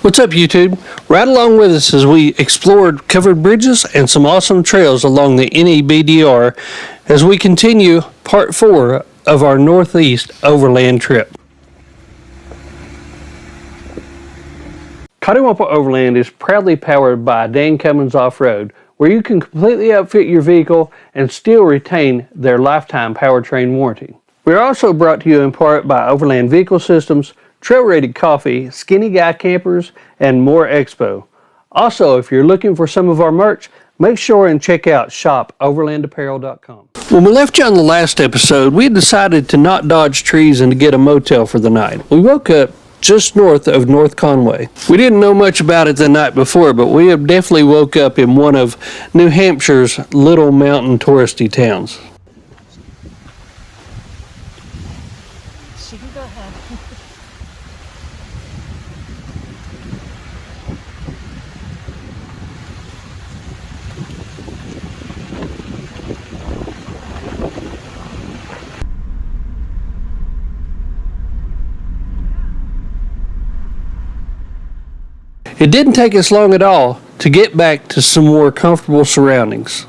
What's up, YouTube? Ride along with us as we explored covered bridges and some awesome trails along the NEBDR as we continue part 4 of our North East Overland trip. Coddiwomple Overland is proudly powered by Cummins Off-road, where you can completely outfit your vehicle and still retain their lifetime powertrain warranty. We are also brought to you in part by Overland Vehicle Systems, Trail Rated Coffee, Skinny Guy Campers, and more Expo. Also, if you're looking for some of our merch, make sure and check out shopoverlandapparel.com. When we left you on the last episode, we had decided to not dodge trees and to get a motel for the night. We woke up just north of North Conway. We didn't know much about it the night before, but we have definitely woke up in one of New Hampshire's little mountain touristy towns. She can go ahead. It didn't take us long at all to get back to some more comfortable surroundings.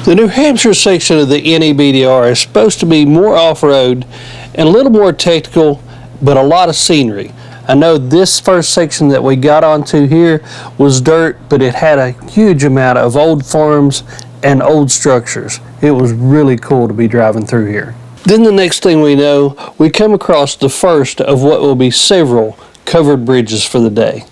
The New Hampshire section of the NEBDR is supposed to be more off-road and a little more technical, but a lot of scenery. I know this first section that we got onto here was dirt, but it had a huge amount of old farms and old structures. It was really cool to be driving through here. Then the next thing we know, we come across the first of what will be several covered bridges for the day.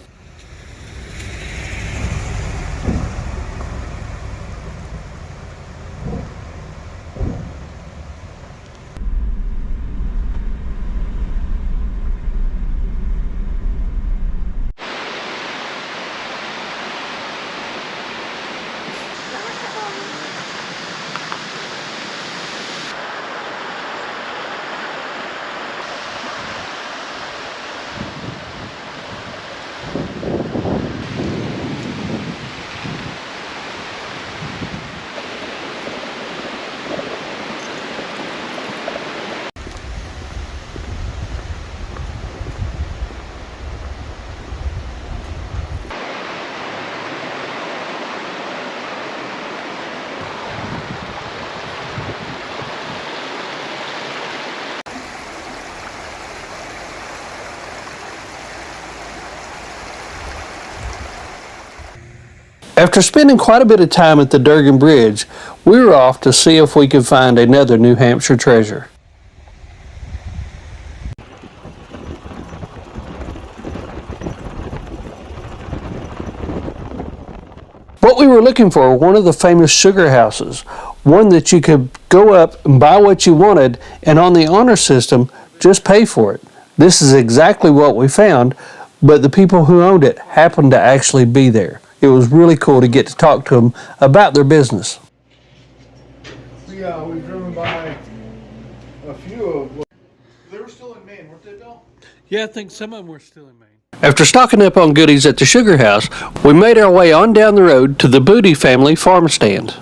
After spending quite a bit of time at the Durgan Bridge, we were off to see if we could find another New Hampshire treasure. What we were looking for, one of the famous sugar houses, one that you could go up and buy what you wanted, and on the honor system, just pay for it. This is exactly what we found, but the people who owned it happened to actually be there. It was really cool to get to talk to them about their business. Yeah, we've driven by a few of them. They were still in Maine, weren't they, Bill? Yeah, I think some of them were still in Maine. After stocking up on goodies at the sugar house, we made our way on down the road to the Booty family farm stand.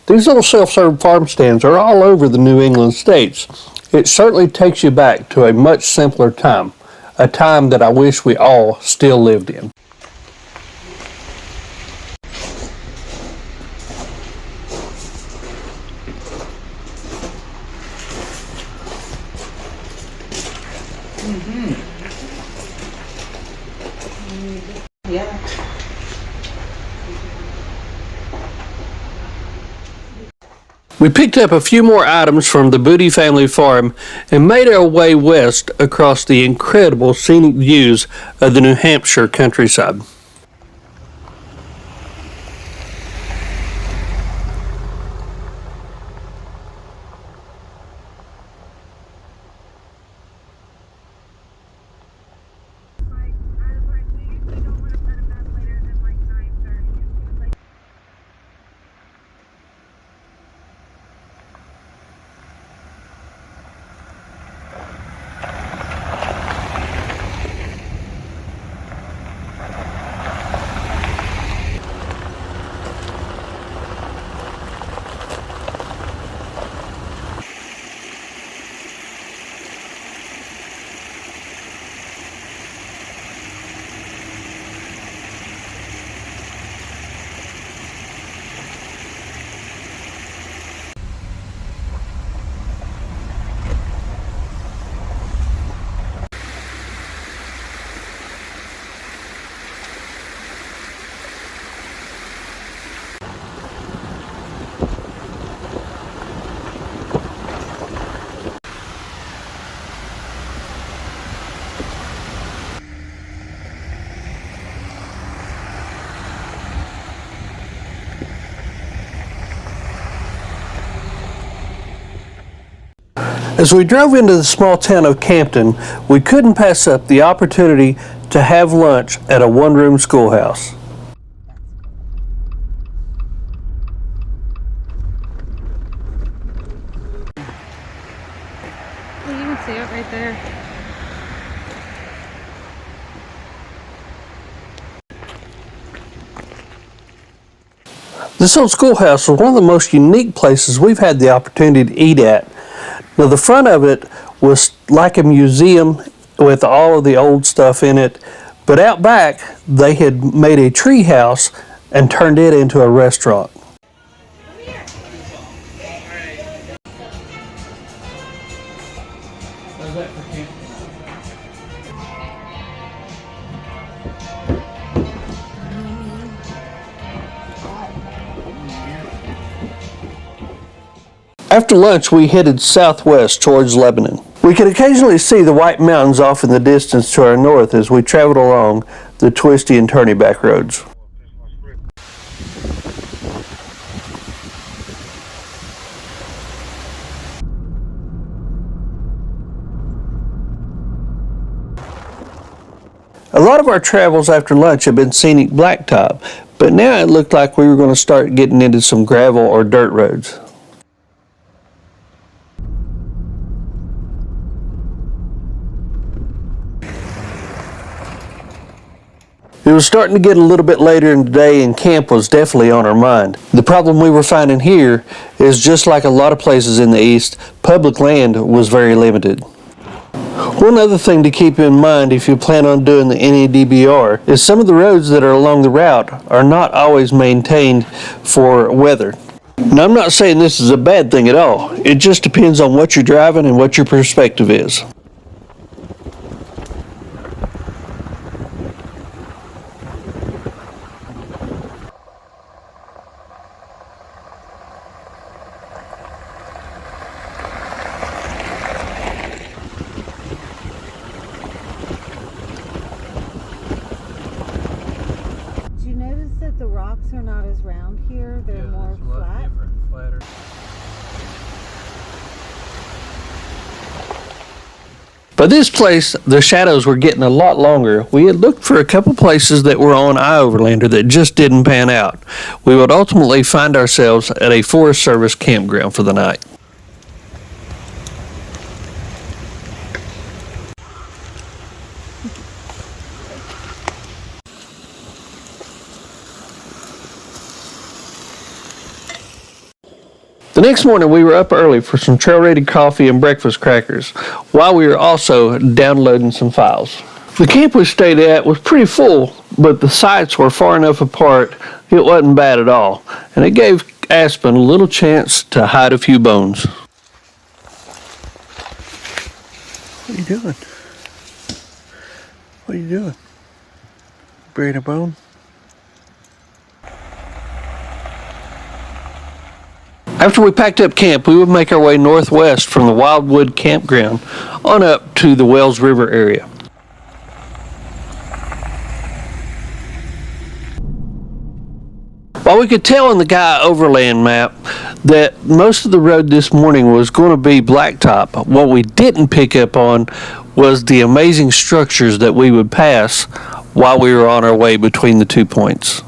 These little self-serve farm stands are all over the New England states. It certainly takes you back to a much simpler time. A time that I wish we all still lived in. Yeah. We picked up a few more items from the Booty family farm and made our way west across the incredible scenic views of the New Hampshire countryside. As we drove into the small town of Campton, we couldn't pass up the opportunity to have lunch at a one-room schoolhouse. Well, you can see it right there. This old schoolhouse was one of the most unique places we've had the opportunity to eat at. Now, the front of it was like a museum with all of the old stuff in it, but out back they had made a tree house and turned it into a restaurant. After lunch, we headed southwest towards Lebanon. We could occasionally see the White Mountains off in the distance to our north as we traveled along the twisty and turny back roads. A lot of our travels after lunch had been scenic blacktop, but now it looked like we were going to start getting into some gravel or dirt roads. It was starting to get a little bit later in the day and camp was definitely on our mind. The problem we were finding here is just like a lot of places in the east, public land was very limited. One other thing to keep in mind if you plan on doing the NEBDR is some of the roads that are along the route are not always maintained for weather. Now, I'm not saying this is a bad thing at all. It just depends on what you're driving and what your perspective is. Did you notice that the rocks are not as round here? They're more flat. Flatter. By this place, the shadows were getting a lot longer. We had looked for a couple places that were on Overlander that just didn't pan out. We would ultimately find ourselves at a Forest Service campground for the night. The next morning, we were up early for some trail-ready coffee and breakfast crackers, while we were also downloading some files. The camp we stayed at was pretty full, but the sites were far enough apart, it wasn't bad at all, and it gave Aspen a little chance to hide a few bones. What are you doing? What are you doing? Burying a bone? After we packed up camp, we would make our way northwest from the Wildwood campground on up to the Wells River area. While we could tell on the Guy Overland map that most of the road this morning was going to be blacktop, what we didn't pick up on was the amazing structures that we would pass while we were on our way between the 2 points.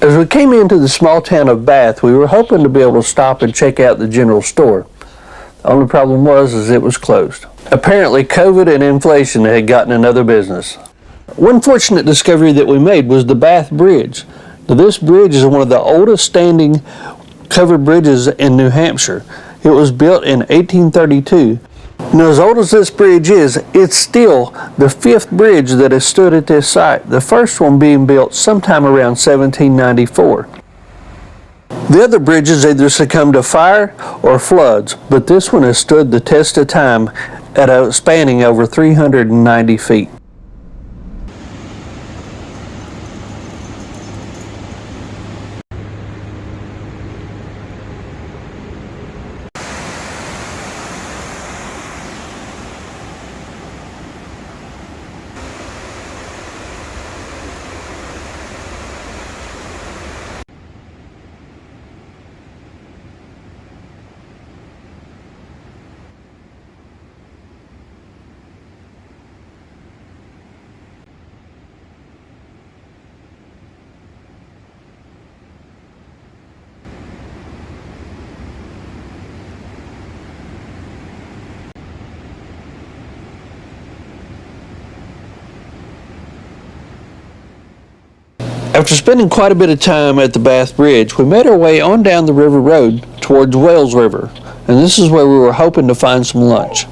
As we came into the small town of Bath, we were hoping to be able to stop and check out the general store. The only problem was it was closed. Apparently, COVID and inflation had gotten another business. One fortunate discovery that we made was the Bath Bridge. Now, this bridge is one of the oldest standing covered bridges in New Hampshire. It was built in 1832. Now, as old as this bridge is, it's still the fifth bridge that has stood at this site, the first one being built sometime around 1794. The other bridges either succumbed to fire or floods, but this one has stood the test of time at a spanning over 390 feet. After spending quite a bit of time at the Bath Bridge, we made our way on down the river road towards Wales River, and this is where we were hoping to find some lunch.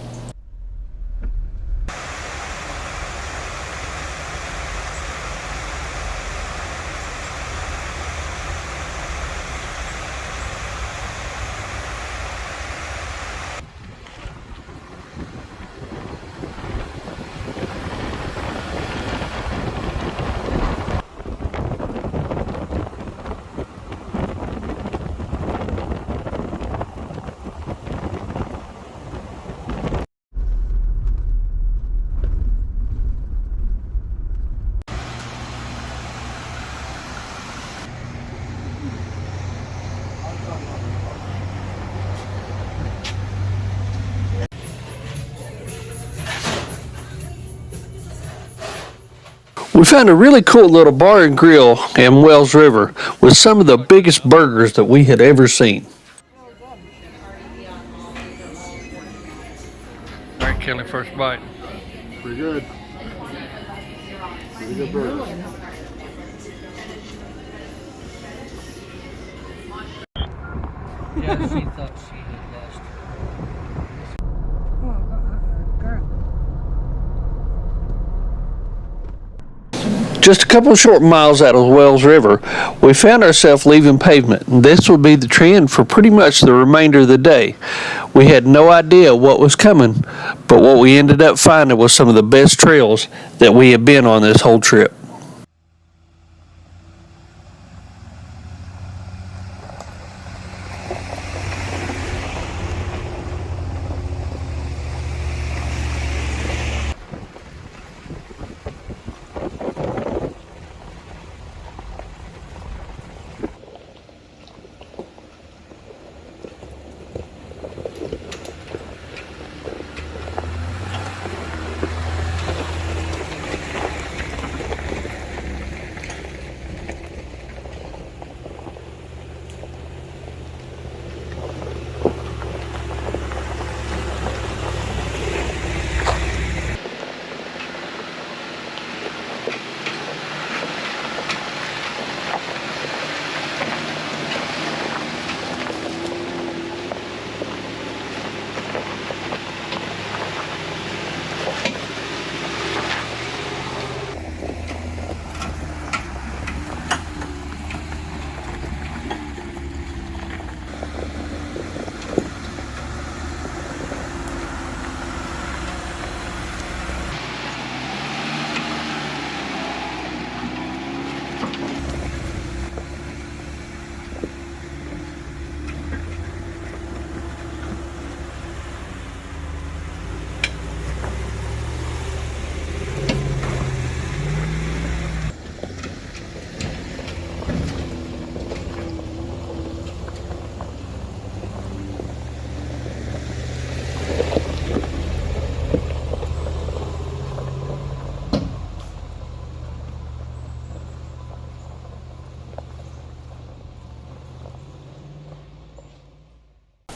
We found a really cool little bar and grill in Wales River with some of the biggest burgers that we had ever seen. All right, Kelly, first bite. Pretty good. Pretty good burger. Yeah, she thought she had lost her. Just a couple short miles out of Wales River, we found ourselves leaving pavement, and this would be the trend for pretty much the remainder of the day. We had no idea what was coming, but what we ended up finding was some of the best trails that we have been on this whole trip.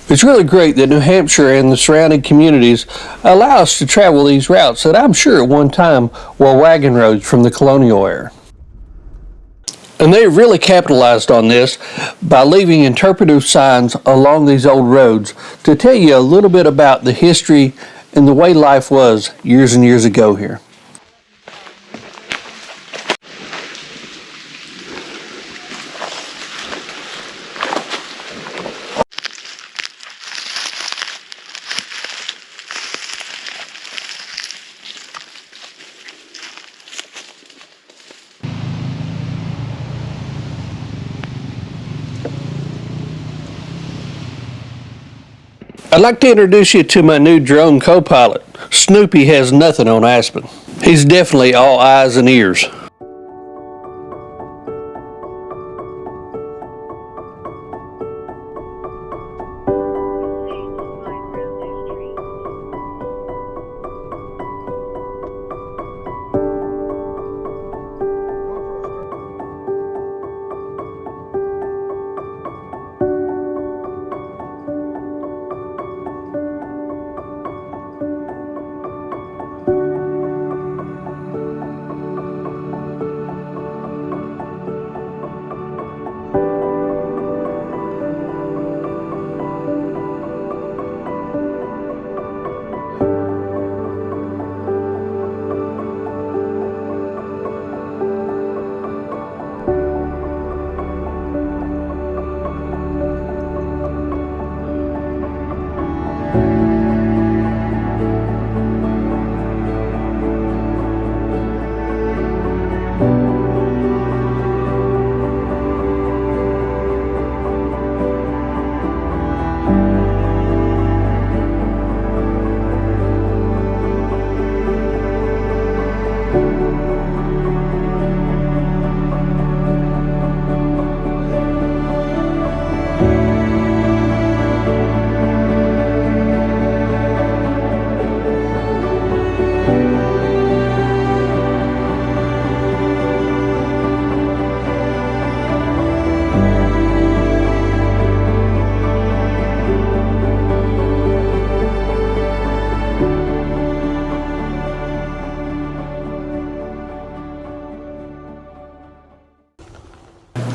It's really great that New Hampshire and the surrounding communities allow us to travel these routes that I'm sure at one time were wagon roads from the colonial era. And they really capitalized on this by leaving interpretive signs along these old roads to tell you a little bit about the history and the way life was years and years ago here. I'd like to introduce you to my new drone co-pilot. Snoopy has nothing on Aspen. He's definitely all eyes and ears.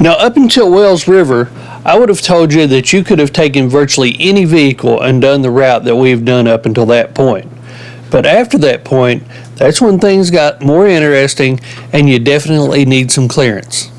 Now, up until Wells River, I would have told you that you could have taken virtually any vehicle and done the route that we've done up until that point. But after that point, that's when things got more interesting and you definitely need some clearance.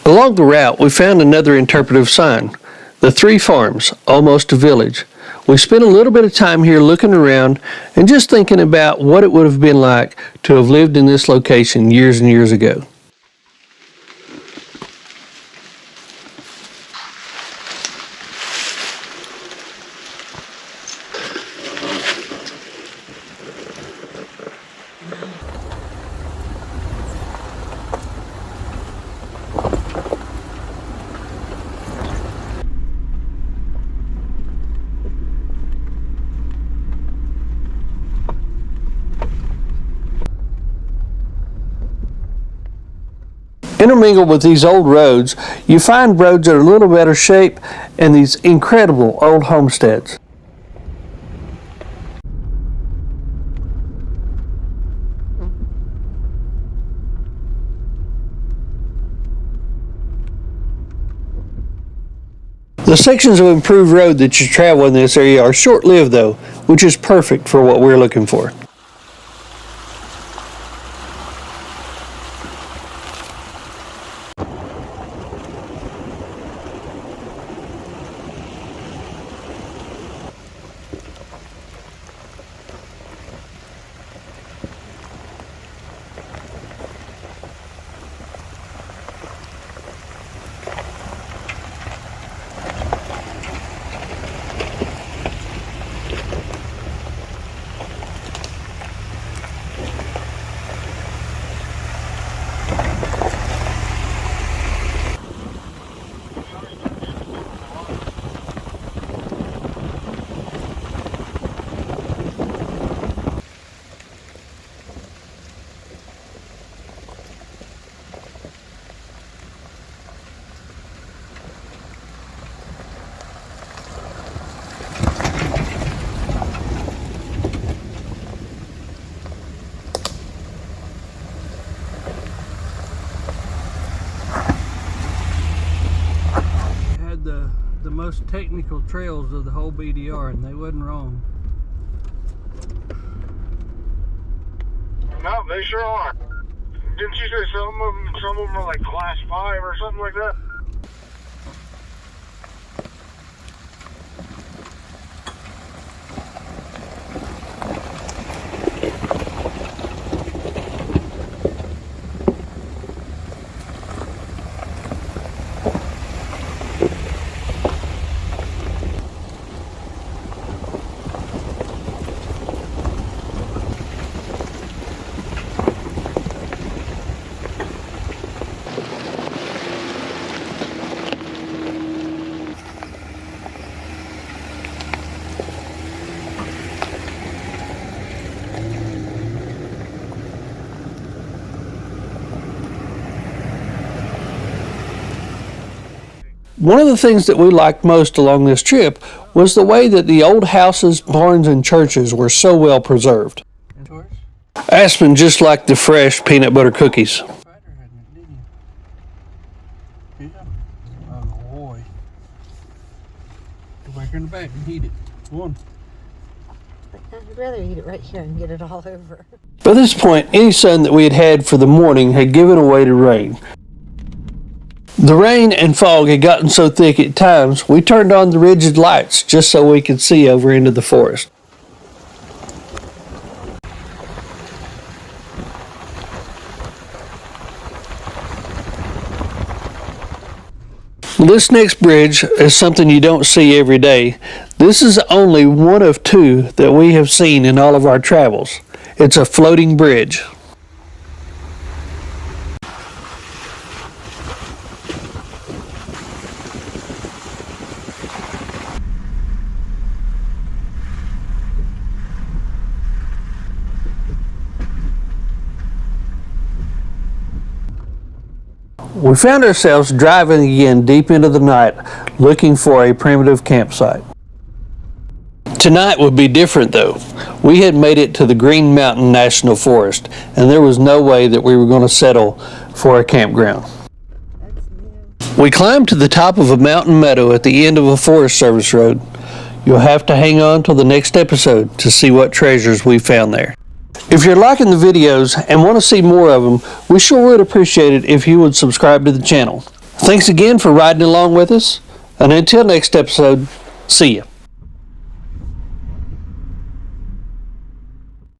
Along the route, we found another interpretive sign, the Three Farms, almost a village. We spent a little bit of time here looking around and just thinking about what it would have been like to have lived in this location years and years ago. Intermingled with these old roads, you find roads that are a little better shape and these incredible old homesteads. The sections of improved road that you travel in this area are short-lived though, which is perfect for what we're looking for. most technical trails of the whole BDR, and they wasn't wrong. No, they sure are. Didn't you say some of them are like class 5 or something like that? One of the things that we liked most along this trip was the way that the old houses, barns, and churches were so well preserved. Aspen just liked the fresh peanut butter cookies. Oh boy. Go back in the back and heat it. One. I'd rather eat it right here and get it all over. By this point, any sun that we had had for the morning had given way to rain. The rain and fog had gotten so thick at times, we turned on the rigid lights just so we could see over into the forest. This next bridge is something you don't see every day. This is only one of 2 that we have seen in all of our travels. It's a floating bridge. We found ourselves driving again deep into the night, looking for a primitive campsite. Tonight would be different though. We had made it to the Green Mountain National Forest, and there was no way that we were going to settle for a campground. That's new. We climbed to the top of a mountain meadow at the end of a Forest Service road. You'll have to hang on till the next episode to see what treasures we found there. If you're liking the videos and want to see more of them, we sure would appreciate it if you would subscribe to the channel. Thanks again for riding along with us, and until next episode, see ya.